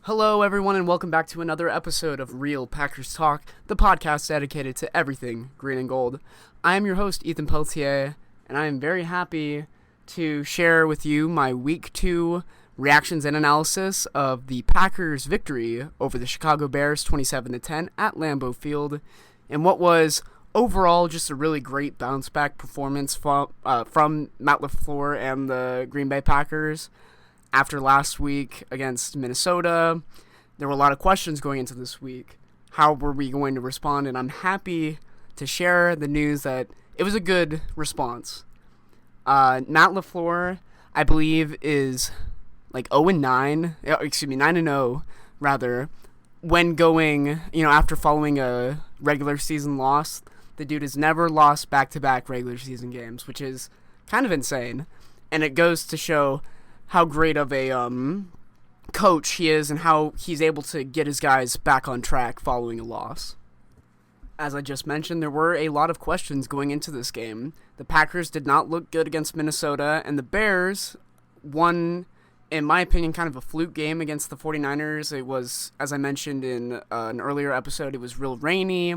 Hello, everyone, and welcome back to another episode of Real Packers Talk, the podcast dedicated to everything green and gold. I am your host, Ethan Peltier, and I am very happy to share with you my Week 2 reactions and analysis of the Packers' victory over the Chicago Bears 27-10 at Lambeau Field, and what was overall just a really great bounce-back performance from Matt LaFleur and the Green Bay Packers. After last week against Minnesota, there were a lot of questions going into this week. How were we going to respond? And I'm happy to share the news that it was a good response. Matt LaFleur, I believe, is like 9-0, rather, when going, after following a regular season loss. The dude has never lost back-to-back regular season games, which is kind of insane. And it goes to show how great of a coach he is and how he's able to get his guys back on track following a loss. As I just mentioned, there were a lot of questions going into this game. The Packers did not look good against Minnesota, and the Bears won, in my opinion, kind of a fluke game against the 49ers. It was, as I mentioned in an earlier episode, it was real rainy.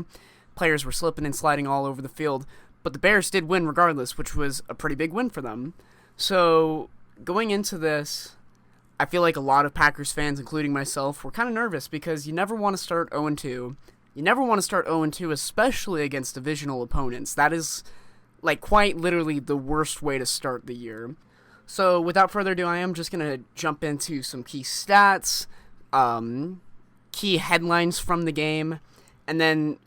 Players were slipping and sliding all over the field, but the Bears did win regardless, which was a pretty big win for them. So going into this, I feel like a lot of Packers fans, including myself, were kind of nervous because you never want to start 0-2. You never want to start 0-2, especially against divisional opponents. That is, quite literally the worst way to start the year. So, without further ado, I am just going to jump into some key stats, key headlines from the game, and then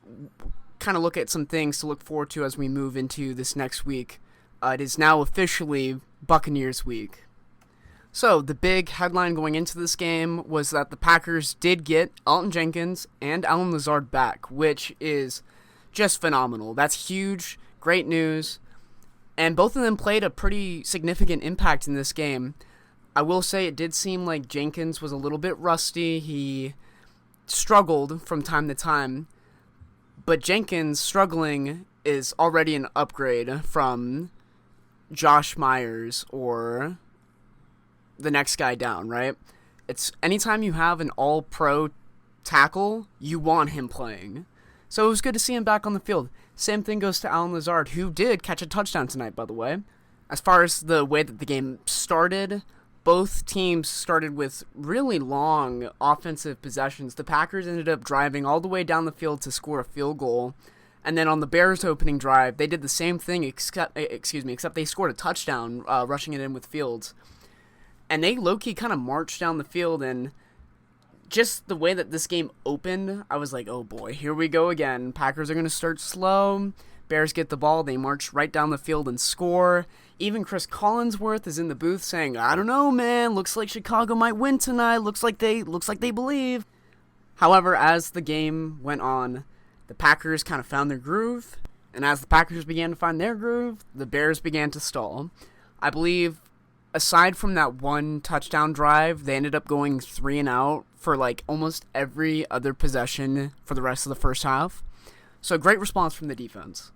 kind of look at some things to look forward to as we move into this next week. It is now officially Buccaneers week. So, the big headline going into this game was that the Packers did get Elgton Jenkins and Allen Lazard back, which is just phenomenal. That's huge, great news, and both of them played a pretty significant impact in this game. I will say it did seem like Jenkins was a little bit rusty. He struggled from time to time, but Jenkins struggling is already an upgrade from Josh Myers or the next guy down, right? It's anytime you have an all-pro tackle, you want him playing. So it was good to see him back on the field. Same thing goes to Allen Lazard, who did catch a touchdown tonight, by the way. As far as the way that the game started, both teams started with really long offensive possessions. The Packers ended up driving all the way down the field to score a field goal. And then on the Bears' opening drive, they did the same thing, except they scored a touchdown, rushing it in with Fields. And they low-key kind of marched down the field, and just the way that this game opened, I was like, oh boy, here we go again. Packers are going to start slow. Bears get the ball, they march right down the field and score. Even Chris Collinsworth is in the booth saying, I don't know, man, looks like Chicago might win tonight, looks like they believe. However, as the game went on, the Packers kind of found their groove, and as the Packers began to find their groove, the Bears began to stall. I believe, aside from that one touchdown drive, they ended up going 3-and-out for almost every other possession for the rest of the first half. So great response from the defense.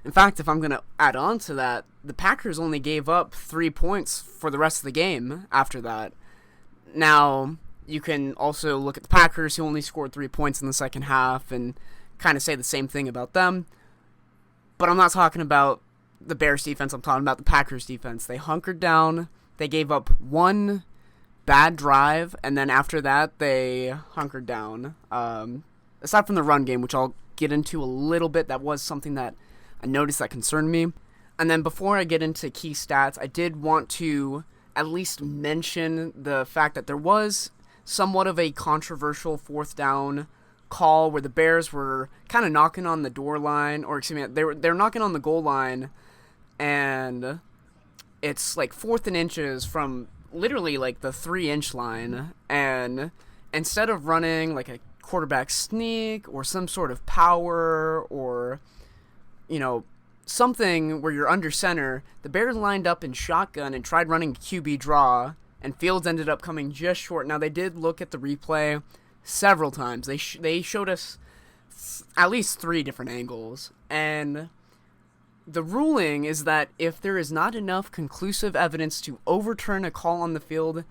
In fact, if I'm going to add on to that, the Packers only gave up 3 points for the rest of the game after that. Now, you can also look at the Packers, who only scored 3 points in the second half, and kind of say the same thing about them. But I'm not talking about the Bears defense, I'm talking about the Packers defense. They hunkered down, they gave up one bad drive, and then after that, they hunkered down. Aside from the run game, which I'll get into a little bit, that was something that I noticed that concerned me. And then before I get into key stats, I did want to at least mention the fact that there was somewhat of a controversial fourth down call where the Bears were kind of knocking on the door line, or excuse me, they're knocking on the goal line, and it's 4th and inches from literally the 3-inch line, and instead of running a quarterback sneak or some sort of power or something where you're under center, the Bears lined up in shotgun and tried running QB draw, and Fields ended up coming just short. Now, they did look at the replay several times. They showed us at least 3 different angles, and the ruling is that if there is not enough conclusive evidence to overturn a call on the field,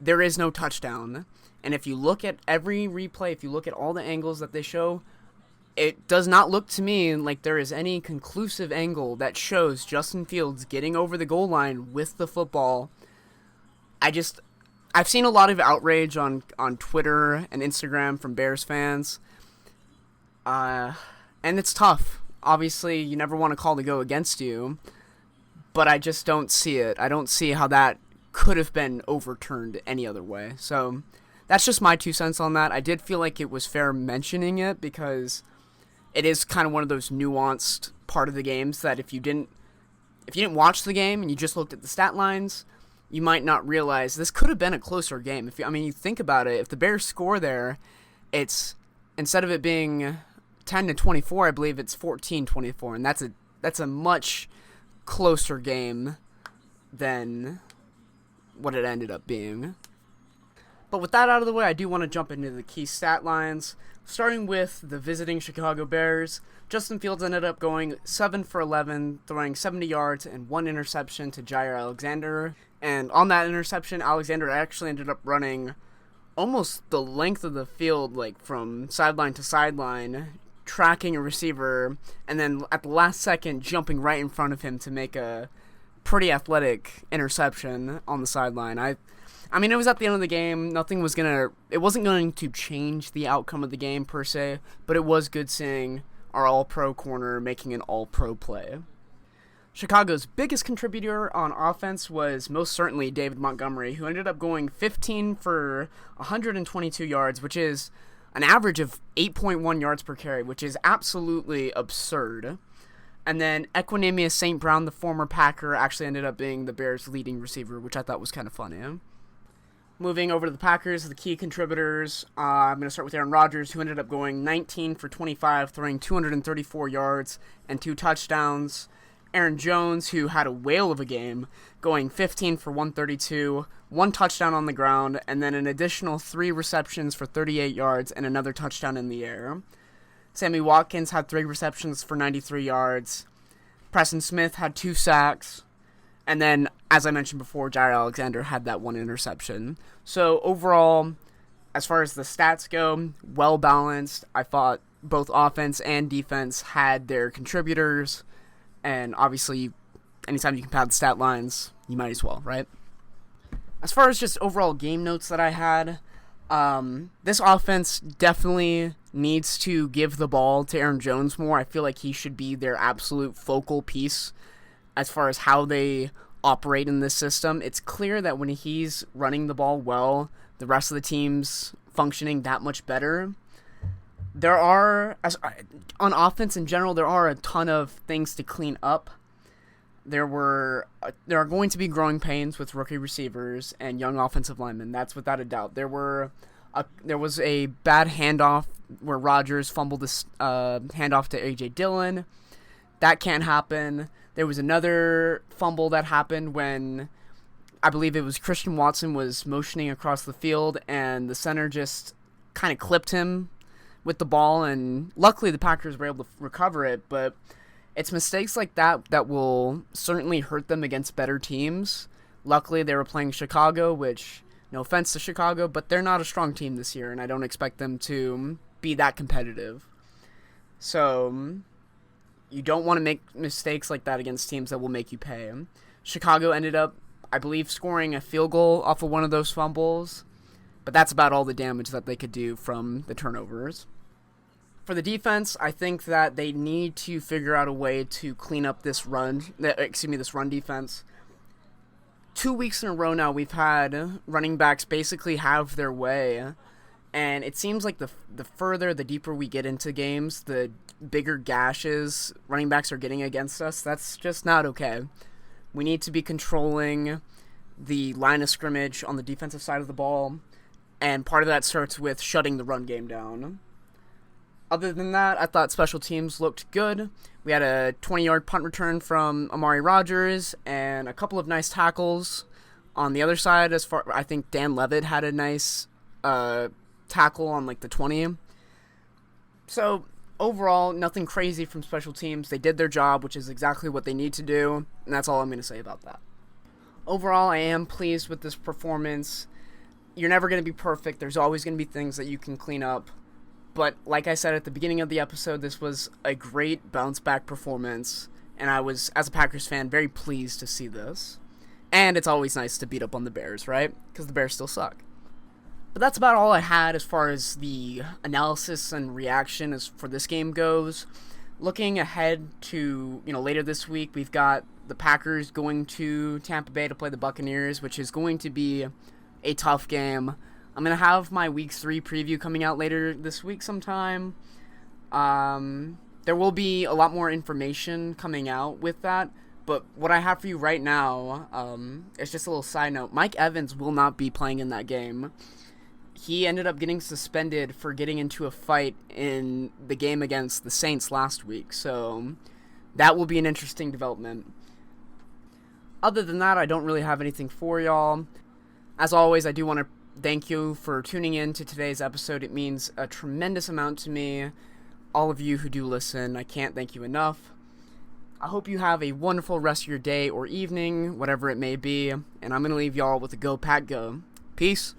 there is no touchdown. And if you look at every replay, if you look at all the angles that they show, it does not look to me like there is any conclusive angle that shows Justin Fields getting over the goal line with the football. I've seen a lot of outrage on Twitter and Instagram from Bears fans. And it's tough. Obviously, you never want to call the go against you, but I just don't see it. I don't see how that could have been overturned any other way. So that's just my 2 cents on that. I did feel like it was fair mentioning it because it is kind of one of those nuanced part of the games that if you didn't watch the game and you just looked at the stat lines, you might not realize this could have been a closer game. You think about it, if the Bears score there, it's instead of it being 10-24, I believe it's 14-24, and that's a much closer game than what it ended up being. But with that out of the way, I do want to jump into the key stat lines. Starting with the visiting Chicago Bears, Justin Fields ended up going 7 for 11, throwing 70 yards and 1 interception to Jair Alexander. And on that interception, Alexander actually ended up running almost the length of the field, like from sideline to sideline, tracking a receiver, and then at the last second jumping right in front of him to make a pretty athletic interception on the sideline. I mean, it was at the end of the game. It wasn't going to change the outcome of the game per se, but it was good seeing our all-pro corner making an all-pro play. Chicago's biggest contributor on offense was most certainly David Montgomery, who ended up going 15 for 122 yards, which is an average of 8.1 yards per carry, which is absolutely absurd. And then Equanimeous St. Brown, the former Packer, actually ended up being the Bears' leading receiver, which I thought was kind of funny. Moving over to the Packers, the key contributors, I'm going to start with Aaron Rodgers, who ended up going 19 for 25, throwing 234 yards and 2 touchdowns. Aaron Jones, who had a whale of a game, going 15 for 132, 1 touchdown on the ground, and then an additional 3 receptions for 38 yards and another touchdown in the air. Sammy Watkins had 3 receptions for 93 yards. Preston Smith had 2 sacks. And then, as I mentioned before, Jair Alexander had that 1 interception. So overall, as far as the stats go, well-balanced. I thought both offense and defense had their contributors. And obviously, anytime you can pad the stat lines, you might as well, right? As far as just overall game notes that I had, this offense definitely needs to give the ball to Aaron Jones more. I feel like he should be their absolute focal piece as far as how they operate in this system. It's clear that when he's running the ball well, the rest of the team's functioning that much better. On offense in general, there are a ton of things to clean up. There are going to be growing pains with rookie receivers and young offensive linemen. That's without a doubt. There was a bad handoff where Rodgers fumbled this handoff to A.J. Dillon. That can't happen. There was another fumble that happened when I believe it was Christian Watson was motioning across the field and the center just kind of clipped him with the ball, and luckily the Packers were able to recover it, but it's mistakes like that that will certainly hurt them against better teams. Luckily they were playing Chicago, which, no offense to Chicago, but they're not a strong team this year, and I don't expect them to be that competitive. So you don't want to make mistakes like that against teams that will make you pay. Chicago ended up, I believe, scoring a field goal off of one of those fumbles, but that's about all the damage that they could do from the turnovers. For the defense, I think that they need to figure out a way to clean up this run defense. 2 weeks in a row now, we've had running backs basically have their way, and it seems like the deeper we get into games, the bigger gashes running backs are getting against us. That's just not okay. We need to be controlling the line of scrimmage on the defensive side of the ball, and part of that starts with shutting the run game down. Other than that, I thought special teams looked good. We had a 20-yard punt return from Amari Rodgers and a couple of nice tackles on the other side. I think Dan Levitt had a nice tackle on like the 20. So overall, nothing crazy from special teams. They did their job, which is exactly what they need to do, and that's all I'm going to say about that. Overall, I am pleased with this performance. you're never going to be perfect. There's always going to be things that you can clean up. But like I said at the beginning of the episode, this was a great bounce back performance, and I was, as a Packers fan, very pleased to see this. And it's always nice to beat up on the Bears, right? Because the Bears still suck. But that's about all I had as far as the analysis and reaction as for this game goes. Looking ahead to, later this week, we've got the Packers going to Tampa Bay to play the Buccaneers, which is going to be a tough game. I'm going to have my Week 3 preview coming out later this week sometime. There will be a lot more information coming out with that, but what I have for you right now is just a little side note. Mike Evans will not be playing in that game. He ended up getting suspended for getting into a fight in the game against the Saints last week, so that will be an interesting development. Other than that, I don't really have anything for y'all. As always, I do want to thank you for tuning in to today's episode. It means a tremendous amount to me. All of you who do listen, I can't thank you enough. I hope you have a wonderful rest of your day or evening, whatever it may be, and I'm going to leave y'all with a Go Pack Go. Peace.